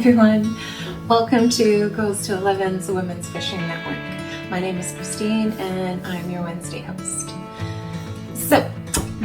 everyone. Welcome to Goes to 11's Women's Fishing Network. My name is Christine and I'm your Wednesday host. So,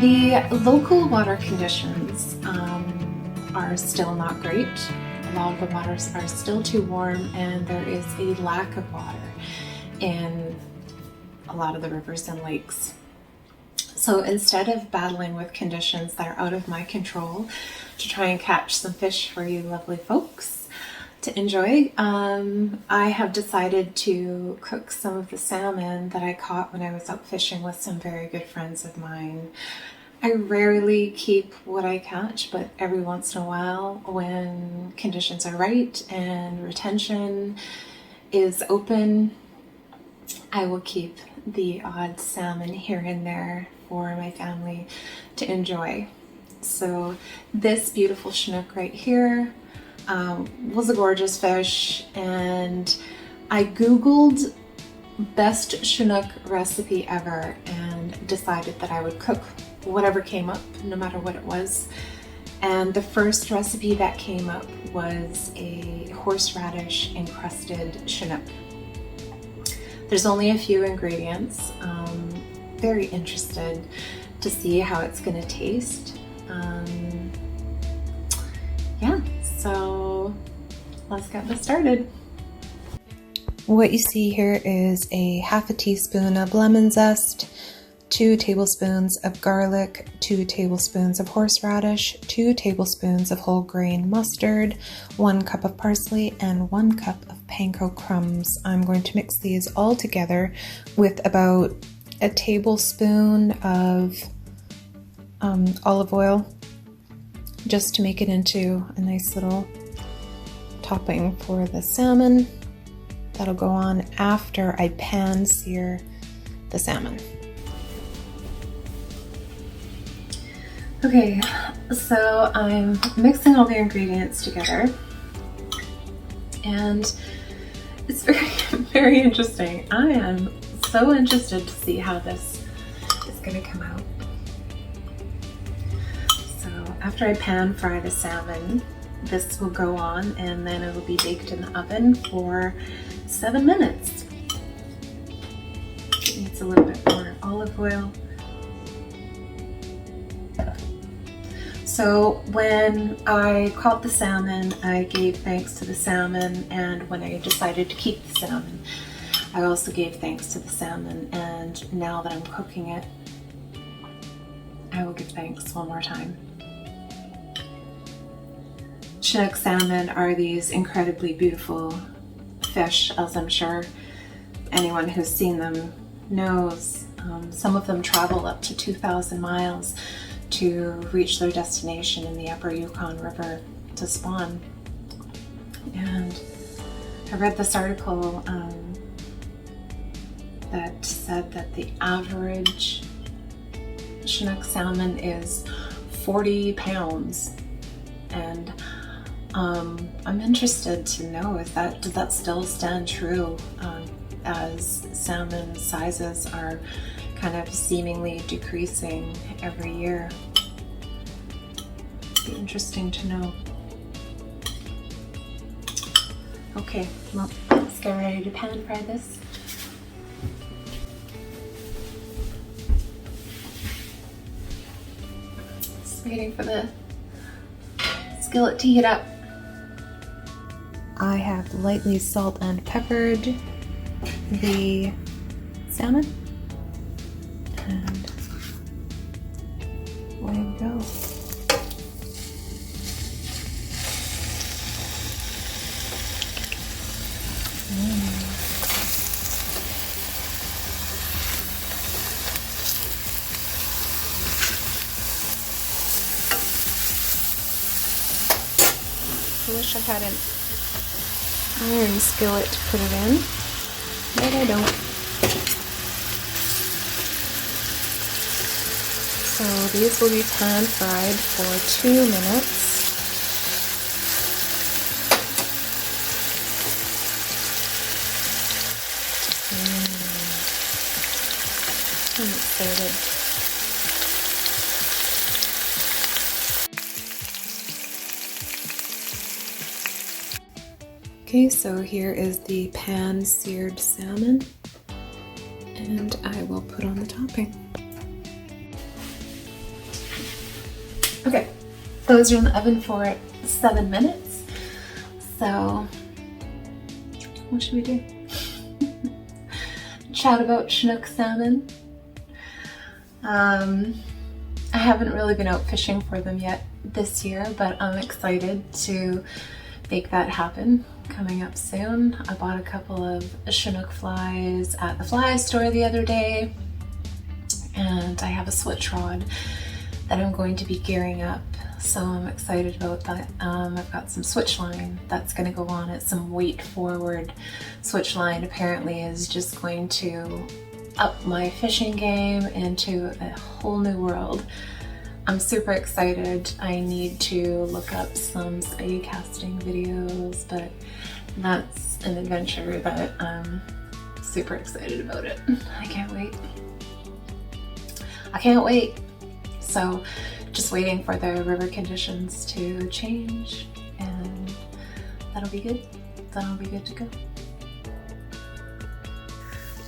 the local water conditions are still not great. A lot of the waters are still too warm and there is a lack of water in a lot of the rivers and lakes. So instead of battling with conditions that are out of my control to try and catch some fish for you lovely folks to enjoy, I have decided to cook some of the salmon that I caught when I was out fishing with some very good friends of mine. I rarely keep what I catch, but every once in a while when conditions are right and retention is open, I will keep the odd salmon here and there for my family to enjoy. So this beautiful Chinook right here was a gorgeous fish, and I googled best Chinook recipe ever and decided that I would cook whatever came up, no matter what it was. And the first recipe that came up was a horseradish encrusted Chinook. There's only a few ingredients. Very interested to see how it's going to taste. Yeah, so let's get this started. What you see here is a half a teaspoon of lemon zest, 2 tablespoons of garlic, 2 tablespoons of horseradish, 2 tablespoons of whole grain mustard, 1 cup of parsley, and 1 cup of panko crumbs. I'm going to mix these all together with about a tablespoon of olive oil, just to make it into a nice little topping for the salmon. That'll go on after I pan sear the salmon. Okay, so I'm mixing all the ingredients together, and it's very interesting. I am so interested to see how this is going to come out. So after I pan fry the salmon, this will go on and then it will be baked in the oven for 7 minutes. It needs a little bit more olive oil. So when I caught the salmon, I gave thanks to the salmon, and when I decided to keep the salmon, I also gave thanks to the salmon, and now that I'm cooking it, I will give thanks one more time. Chinook salmon are these incredibly beautiful fish, as I'm sure anyone who's seen them knows. Some of them travel up to 2,000 miles to reach their destination in the upper Yukon River to spawn. And I read this article that said that the average Chinook salmon is 40 pounds. And I'm interested to know, does that still stand true as salmon sizes are kind of seemingly decreasing every year? It'd be interesting to know. Okay, well, let's get ready to pan fry this. Just waiting for the skillet to heat up. I have lightly salt and peppered the salmon, and away we go. I wish I had an iron skillet to put it in, but I don't. So these will be pan fried for 2 minutes. I'm excited. Okay, so here is the pan-seared salmon, and I will put on the topping. Okay, those are in the oven for 7 minutes. So, what should we do? Chat about Chinook salmon. I haven't really been out fishing for them yet this year, but I'm excited to make that happen coming up soon. I bought a couple of Chinook flies at the fly store the other day, and I have a switch rod that I'm going to be gearing up, so I'm excited about that. I've got some switch line that's going to go on it. Some weight forward switch line apparently is just going to up my fishing game into a whole new world. I'm super excited. I need to look up some spay casting videos, but that's an adventure that I'm super excited about it. I can't wait. I can't wait. So just waiting for the river conditions to change, and that'll be good. That'll be good to go.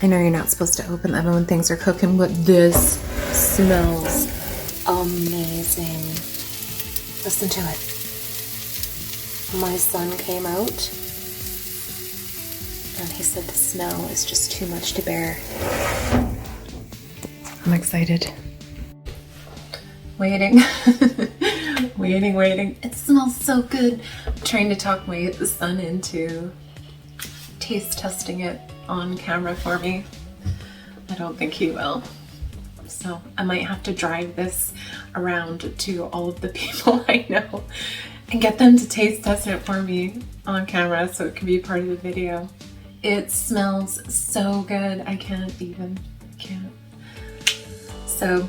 I know you're not supposed to open the oven when things are cooking, but this smells amazing. Listen to it. My son came out and he said the smell is just too much to bear. I'm excited. Waiting. waiting. It smells so good. I'm trying to talk my son into taste testing it on camera for me. I don't think he will. So I might have to drive this around to all of the people I know and get them to taste test it for me on camera so it can be part of the video. It smells so good. I can't. So,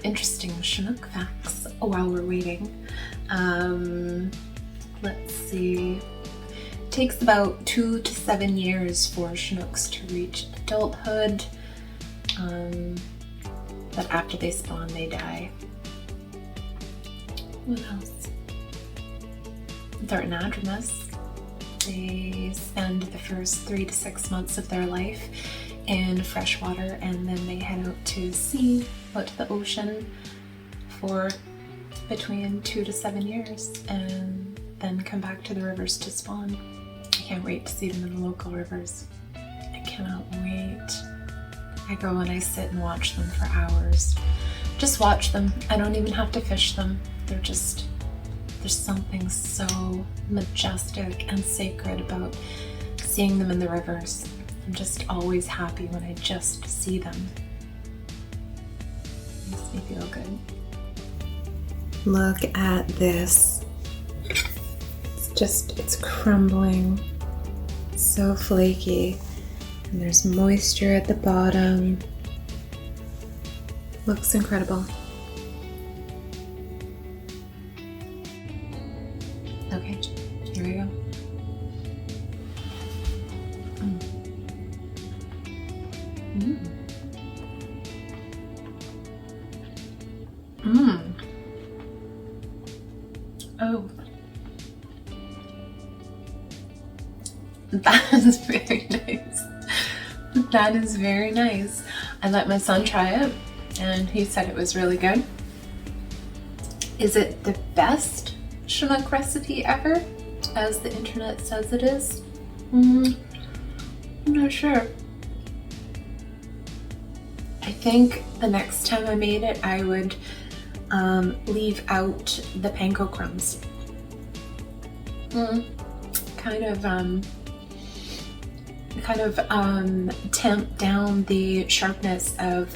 interesting Chinook facts while we're waiting. Let's see. It takes about 2 to 7 years for Chinooks to reach adulthood. But after they spawn, they die. What else? They're anadromous. They spend the first 3 to 6 months of their life in fresh water, and then they head out to sea, out to the ocean for between 2 to 7 years, and then come back to the rivers to spawn. I can't wait to see them in the local rivers. I cannot wait. I go and I sit and watch them for hours. Just watch them. I don't even have to fish them. There's something so majestic and sacred about seeing them in the rivers. I'm just always happy when I just see them. It makes me feel good. Look at this. It's crumbling. So flaky. And there's moisture at the bottom. Looks incredible. Okay, here we go. Oh. That is very nice. That is very nice. I let my son try it and he said it was really good. Is it the best Chinook recipe ever, as the internet says it is? I'm not sure. I think the next time I made it, I would leave out the panko crumbs. Kind of tamp down the sharpness of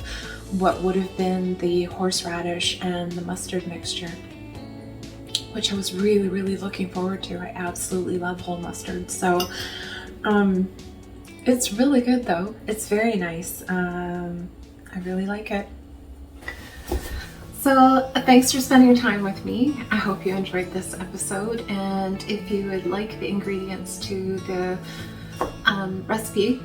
what would have been the horseradish and the mustard mixture, which I was really, really looking forward to. I absolutely love whole mustard. So it's really good though. It's very nice. I really like it. So thanks for spending time with me. I hope you enjoyed this episode, and if you would like the ingredients to the recipe,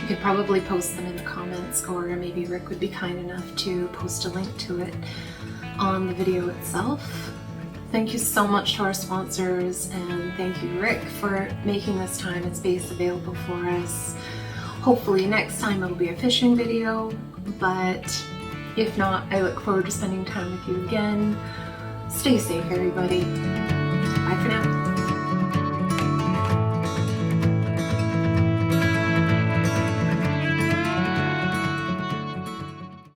you could probably post them in the comments, or maybe Rick would be kind enough to post a link to it on the video itself. thank you so much to our sponsors, and thank you, Rick, for making this time and space available for us. Hopefully next time it'll be a fishing video, but if not, I look forward to spending time with you again. Stay safe, everybody. Bye for now.